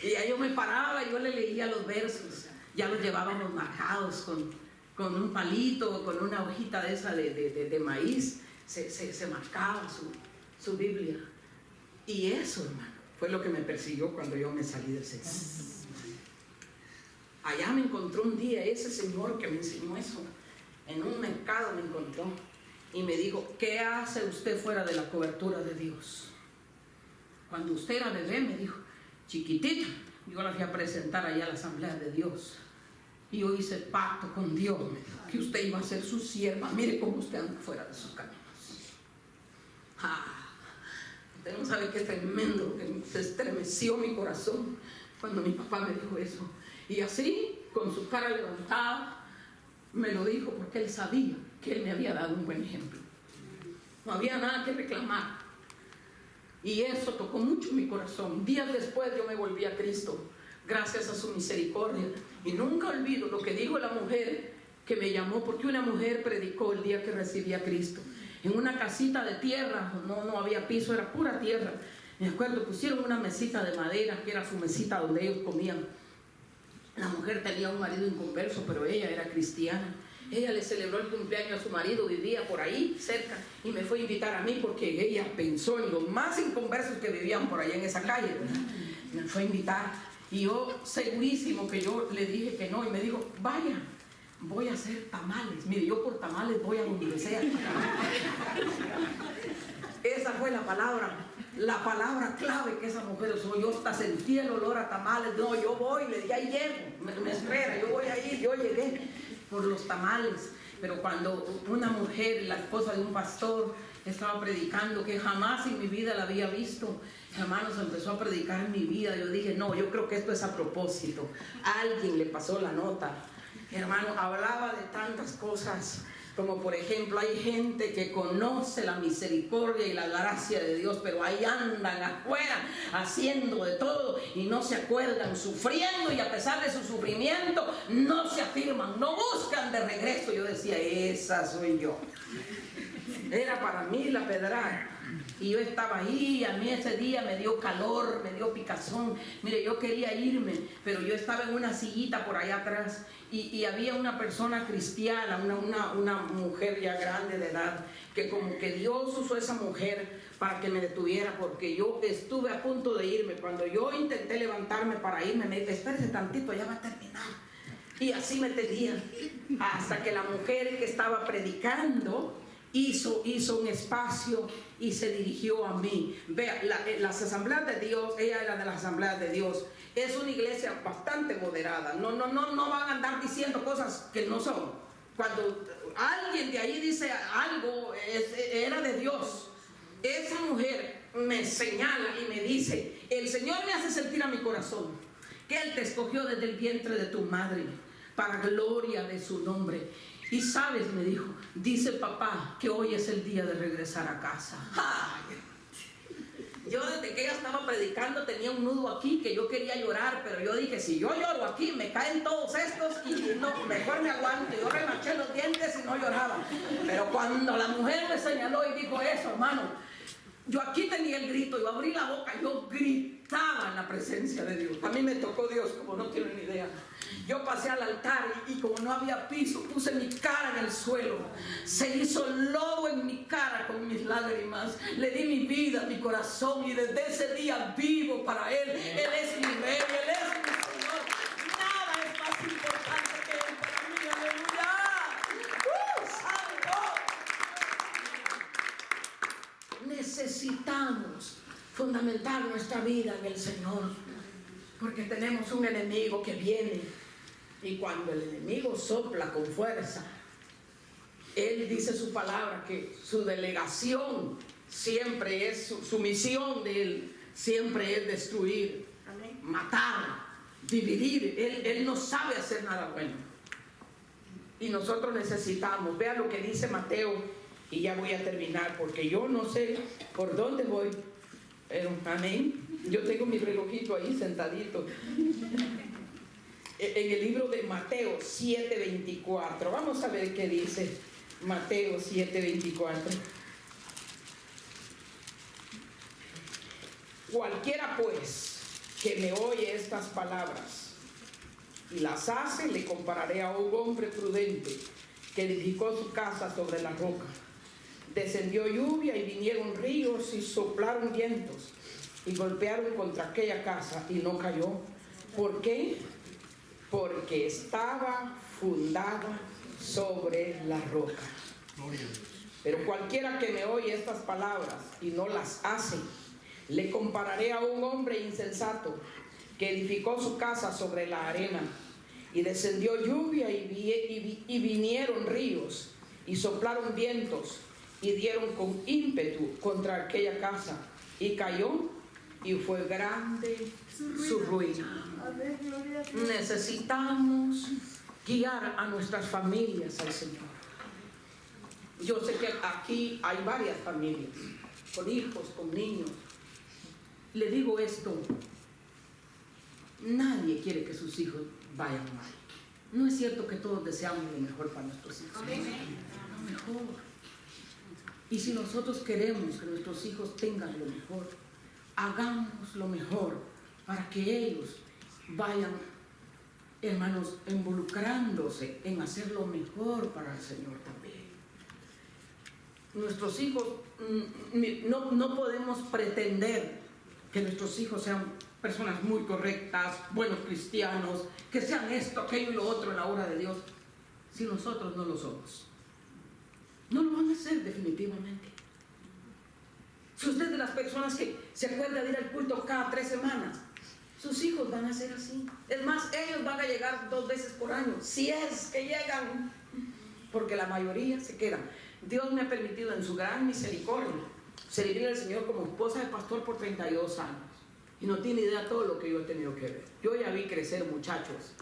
Y ahí yo me paraba y yo le leía los versos. Ya los llevábamos marcados con un palito, con una hojita de esa de maíz. Se marcaba su Biblia. Y eso, hermano, fue lo que me persiguió cuando yo me salí del Señor. Allá me encontró un día ese señor que me enseñó eso. En un mercado me encontró y me dijo, ¿qué hace usted fuera de la cobertura de Dios? Cuando usted era bebé, me dijo, chiquitita, yo la fui a presentar allá a la Asamblea de Dios. Y yo hice pacto con Dios, me dijo, que usted iba a ser su sierva. Mire cómo usted anda fuera de sus caminos. Usted no sabe qué tremendo, que se estremeció mi corazón cuando mi papá me dijo eso. Y así, con su cara levantada, me lo dijo porque él sabía que él me había dado un buen ejemplo. No había nada que reclamar. Y eso tocó mucho mi corazón. Días después yo me volví a Cristo, gracias a su misericordia. Y nunca olvido lo que dijo la mujer que me llamó, porque una mujer predicó el día que recibí a Cristo. En una casita de tierra, no había piso, era pura tierra. Me acuerdo, pusieron una mesita de madera, que era su mesita donde ellos comían. La mujer tenía un marido inconverso, pero ella era cristiana. Ella le celebró el cumpleaños a su marido, vivía por ahí cerca, y me fue a invitar a mí porque ella pensó en los más inconversos que vivían por allá en esa calle, ¿verdad? Me fue a invitar, y yo segurísimo que yo le dije que no, y me dijo, vaya, voy a hacer tamales. Mire, yo por tamales voy a donde sea. Esa fue la palabra clave que esa mujer usó. Yo hasta sentí el olor a tamales. No, yo voy, le dije, ahí llego, me espera, yo voy a ir. Yo llegué por los tamales. Pero cuando una mujer, la esposa de un pastor, estaba predicando, que jamás en mi vida la había visto, hermanos, empezó a predicar en mi vida. Yo dije, no, yo creo que esto es a propósito. Alguien le pasó la nota. Hermano, hablaba de tantas cosas, como por ejemplo, hay gente que conoce la misericordia y la gracia de Dios, pero ahí andan afuera haciendo de todo y no se acuerdan, sufriendo, y a pesar de su sufrimiento no se afirman, no buscan de regreso. Yo decía, esa soy yo. Era para mí la pedrada. Y yo estaba ahí, y a mí ese día me dio calor, me dio picazón. Mire, yo quería irme, pero yo estaba en una sillita por allá atrás, y había una persona cristiana, una mujer ya grande de edad, que como que Dios usó a esa mujer para que me detuviera, porque yo estuve a punto de irme. Cuando yo intenté levantarme para irme, me dijo, espérese tantito, ya va a terminar. Y así me tenía, hasta que la mujer que estaba predicando hizo un espacio y se dirigió a mí. Vea, las asambleas de Dios, ella era de las asambleas de Dios, es una iglesia bastante moderada. No van a andar diciendo cosas que no son. Cuando alguien de ahí dice algo, era de Dios. Esa mujer me señala y me dice, el Señor me hace sentir a mi corazón que Él te escogió desde el vientre de tu madre para gloria de su nombre. Y sabes, me dijo, dice papá que hoy es el día de regresar a casa. ¡Ay! Yo desde que ella estaba predicando tenía un nudo aquí que yo quería llorar, pero yo dije, si yo lloro aquí me caen todos estos y no, mejor me aguanto. Yo remaché los dientes y no lloraba. Pero cuando la mujer me señaló y dijo eso, hermano, yo aquí tenía el grito, yo abrí la boca, yo gritaba en la presencia de Dios. A mí me tocó Dios como no tienen ni idea. Yo pasé al altar y como no había piso, puse mi cara en el suelo. Se hizo lodo en mi cara con mis lágrimas. Le di mi vida, mi corazón, y desde ese día vivo para Él. Él es mi rey, Él es mi Señor. Nada es más importante que Él. necesitamos fundamentar nuestra vida en el Señor, porque tenemos un enemigo que viene, y cuando el enemigo sopla con fuerza, Él dice su palabra que su delegación siempre es, su misión de Él siempre es destruir, matar, dividir. Él no sabe hacer nada bueno. Y nosotros necesitamos, vea lo que dice Mateo, y ya voy a terminar, porque yo no sé por dónde voy, pero amén. Yo tengo mi relojito ahí sentadito. En el libro de Mateo 7:24, vamos a ver qué dice Mateo 7:24. Cualquiera pues que me oye estas palabras y las hace, le compararé a un hombre prudente que edificó su casa sobre la roca. Descendió lluvia y vinieron ríos y soplaron vientos y golpearon contra aquella casa y no cayó. ¿Por qué? Porque estaba fundada sobre la roca. Gloria a Dios. Pero cualquiera que me oye estas palabras y no las hace, le compararé a un hombre insensato que edificó su casa sobre la arena, y descendió lluvia y vinieron ríos y soplaron vientos y dieron con ímpetu contra aquella casa, y cayó, y fue grande su ruina. Necesitamos guiar a nuestras familias al Señor. Yo sé que aquí hay varias familias, con hijos, con niños. Le digo esto: nadie quiere que sus hijos vayan mal. No es cierto que todos deseamos lo mejor para nuestros hijos. Lo mejor. Y si nosotros queremos que nuestros hijos tengan lo mejor, hagamos lo mejor para que ellos vayan, hermanos, involucrándose en hacer lo mejor para el Señor también. Nuestros hijos, no podemos pretender que nuestros hijos sean personas muy correctas, buenos cristianos, que sean esto, aquello y lo otro en la obra de Dios, si nosotros no lo somos. No lo van a hacer definitivamente. Si usted es de las personas que se acuerda de ir al culto cada 3 semanas, sus hijos van a ser así. Es más, ellos van a llegar 2 veces por año, si es que llegan, porque la mayoría se quedan. Dios me ha permitido en su gran misericordia servir al Señor como esposa de pastor por 32 años. Y no tiene idea todo lo que yo he tenido que ver. Yo ya vi crecer muchachos,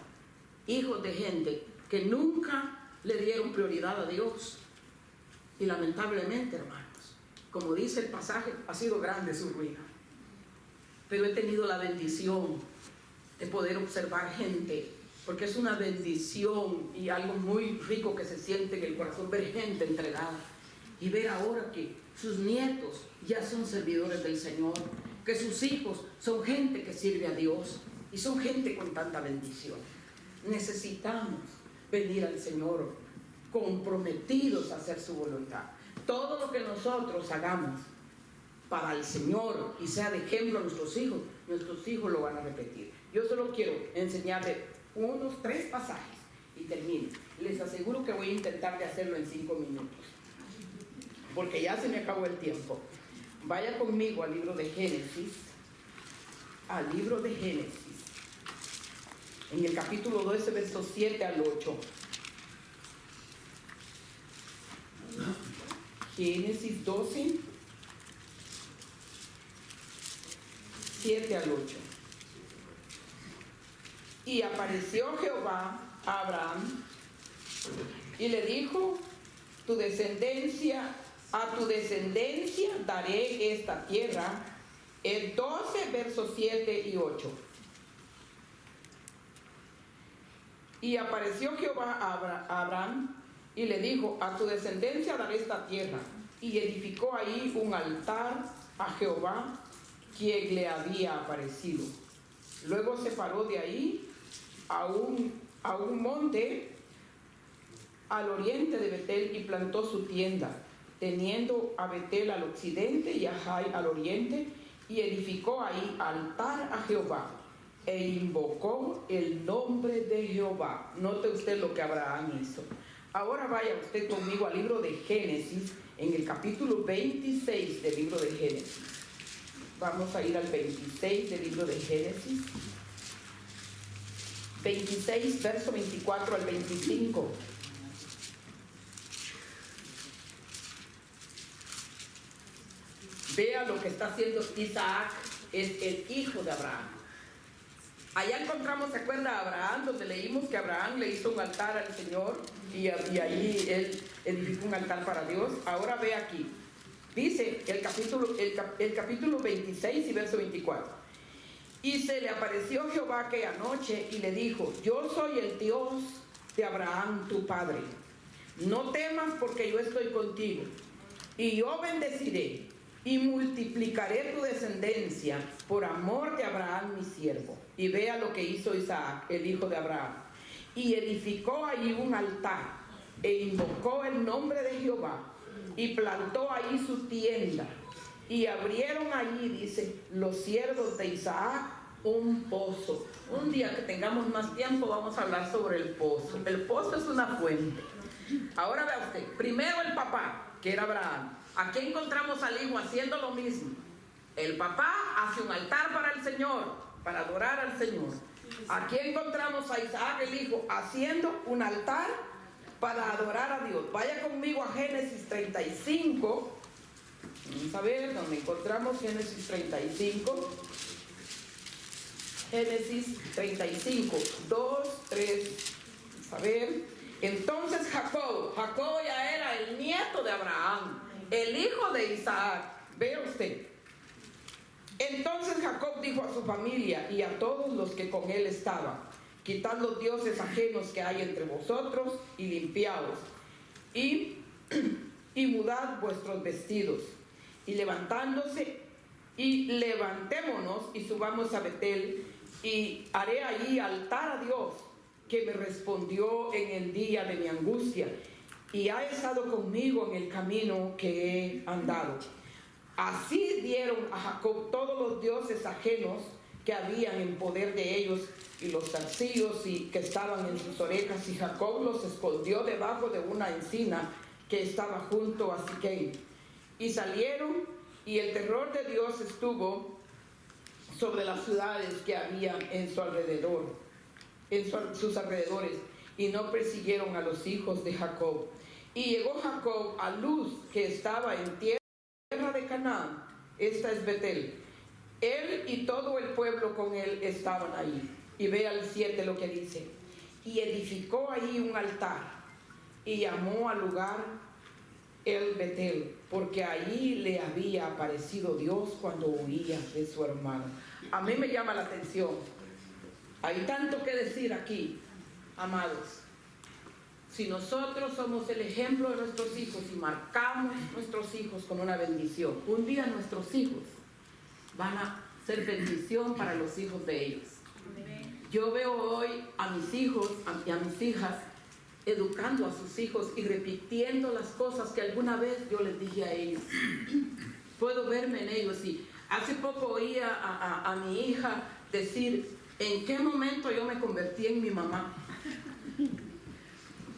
hijos de gente que nunca le dieron prioridad a Dios. Y lamentablemente, hermanos, como dice el pasaje, ha sido grande su ruina. Pero he tenido la bendición de poder observar gente, porque es una bendición y algo muy rico que se siente en el corazón, ver gente entregada y ver ahora que sus nietos ya son servidores del Señor, que sus hijos son gente que sirve a Dios y son gente con tanta bendición. Necesitamos venir al Señor comprometidos a hacer su voluntad. Todo lo que nosotros hagamos para el Señor y sea de ejemplo a nuestros hijos lo van a repetir. Yo solo quiero enseñarles unos 3 pasajes y termino. Les aseguro que voy a intentar de hacerlo en 5 minutos, porque ya se me acabó el tiempo. Vaya conmigo al libro de Génesis, en el capítulo 12, versos 7 al 8. Génesis 12, 7 al 8. Y apareció Jehová a Abraham y le dijo: a tu descendencia daré esta tierra. El 12, versos 7 y 8. Y apareció Jehová a Abraham y le dijo: a tu descendencia daré esta tierra. Y edificó ahí un altar a Jehová, quien le había aparecido. Luego se paró de ahí a un monte al oriente de Betel y plantó su tienda, teniendo a Betel al occidente y a Jai al oriente, y edificó ahí altar a Jehová e invocó el nombre de Jehová. Note usted lo que Abraham hizo. Ahora vaya usted conmigo al libro de Génesis, en el capítulo 26 del libro de Génesis. Vamos a ir al 26 del libro de Génesis. 26, verso 24 al 25. Vea lo que está haciendo Isaac, es el hijo de Abraham. Allá encontramos, ¿se acuerda a Abraham? Donde leímos que Abraham le hizo un altar al Señor y ahí él edificó un altar para Dios. Ahora ve aquí, dice el capítulo 26 y verso 24. Y se le apareció Jehová aquella noche y le dijo: yo soy el Dios de Abraham tu padre. No temas, porque yo estoy contigo, y yo bendeciré y multiplicaré tu descendencia por amor de Abraham mi siervo. Y vea lo que hizo Isaac, el hijo de Abraham. Y edificó allí un altar e invocó el nombre de Jehová y plantó allí su tienda. Y abrieron allí, dice, los siervos de Isaac un pozo. Un día que tengamos más tiempo vamos a hablar sobre el pozo. El pozo es una fuente. Ahora vea usted, primero el papá, que era Abraham. Aquí encontramos al hijo haciendo lo mismo. El papá hace un altar para el Señor, para adorar al Señor. Aquí encontramos a Isaac, el hijo, haciendo un altar para adorar a Dios. Vaya conmigo a Génesis 35. Vamos a ver dónde encontramos Génesis 35. Génesis 35, 2, 3. Vamos a ver. Entonces Jacob ya era el nieto de Abraham, el hijo de Isaac. Vea usted. Entonces Jacob dijo a su familia y a todos los que con él estaban: quitad los dioses ajenos que hay entre vosotros y limpiaos, y mudad vuestros vestidos, y levantémonos y subamos a Betel, y haré allí altar a Dios, que me respondió en el día de mi angustia, y ha estado conmigo en el camino que he andado. Así dieron a Jacob todos los dioses ajenos que habían en poder de ellos, y los zarcillos que estaban en sus orejas, y Jacob los escondió debajo de una encina que estaba junto a Siquem. Y salieron, y el terror de Dios estuvo sobre las ciudades que había en su alrededor, sus alrededores, y no persiguieron a los hijos de Jacob. Y llegó Jacob a Luz, que estaba en tierra de Canaán. Esta es Betel. Él y todo el pueblo con él estaban ahí. Y vea el 7 lo que dice: y edificó allí un altar y llamó al lugar el Betel, porque allí le había aparecido Dios cuando huía de su hermano. A mí me llama la atención. Hay tanto que decir aquí, amados. Si nosotros somos el ejemplo de nuestros hijos y marcamos nuestros hijos con una bendición, un día nuestros hijos van a ser bendición para los hijos de ellos. Yo veo hoy a mis hijos y a mis hijas educando a sus hijos y repitiendo las cosas que alguna vez yo les dije a ellos. Puedo verme en ellos. Y hace poco oía a mi hija decir: ¿en qué momento yo me convertí en mi mamá?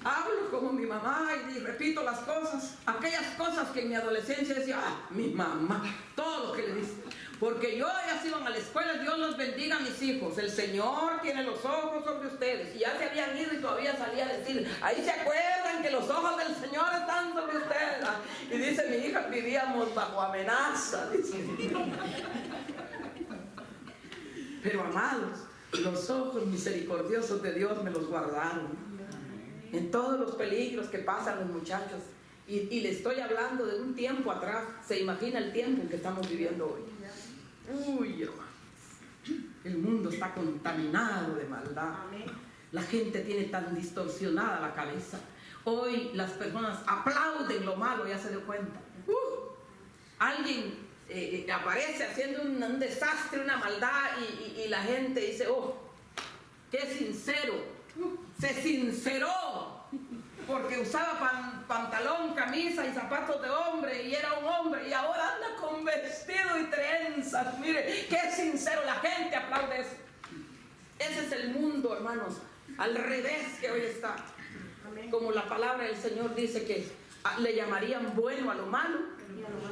Hablo como mi mamá y repito las cosas, aquellas cosas que en mi adolescencia decía: mi mamá, todo lo que le dice. Porque yo, ellas iban a la escuela, Dios los bendiga a mis hijos, el Señor tiene los ojos sobre ustedes. Y ya se habían ido y todavía salía a decir: ahí se acuerdan que los ojos del Señor están sobre ustedes. Y dice mi hija: vivíamos bajo amenaza, dice. Pero amados, los ojos misericordiosos de Dios me los guardaron en todos los peligros que pasan los muchachos. Y le estoy hablando de un tiempo atrás. Se imagina el tiempo en que estamos viviendo hoy. Uy, hermanos, el mundo está contaminado de maldad. La gente tiene tan distorsionada la cabeza. Hoy las personas aplauden lo malo, ya se dio cuenta. Alguien aparece haciendo un desastre, una maldad, y la gente dice: oh, qué sincero. Se sinceró porque usaba pantalón, camisa y zapatos de hombre y era un hombre, y ahora anda con vestido y trenzas. Mire, qué sincero, la gente aplaude eso. Ese es el mundo, hermanos, al revés que hoy está. Como la palabra del Señor dice, que le llamarían bueno a lo malo,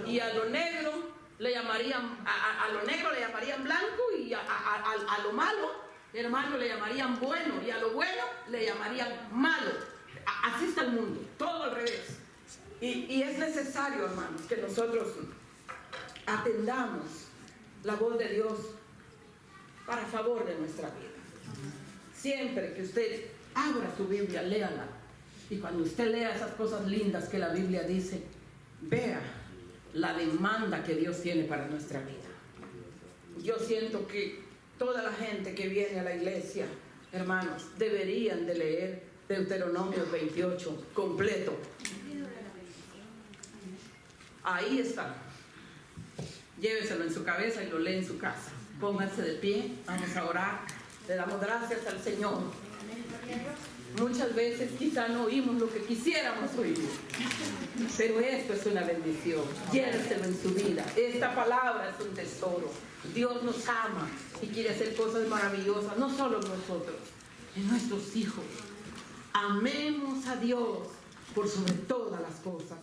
y a lo negro le llamarían, a lo negro le llamarían blanco, y a lo malo, hermano, le llamarían bueno, y a lo bueno le llamarían malo. Así está el mundo, todo al revés. Y es necesario, hermanos, que nosotros atendamos la voz de Dios para favor de nuestra vida. Siempre que usted abra su Biblia, léala. Y cuando usted lea esas cosas lindas que la Biblia dice, vea la demanda que Dios tiene para nuestra vida. Yo siento que toda la gente que viene a la iglesia, hermanos, deberían de leer Deuteronomio 28 completo. Ahí está. Lléveselo en su cabeza y lo lee en su casa. Pónganse de pie, vamos a orar. Le damos gracias al Señor. Muchas veces quizá no oímos lo que quisiéramos oír, pero esto es una bendición. Lléveselo en su vida. Esta palabra es un tesoro. Dios nos ama y quiere hacer cosas maravillosas, no solo en nosotros, en nuestros hijos. Amemos a Dios por sobre todas las cosas.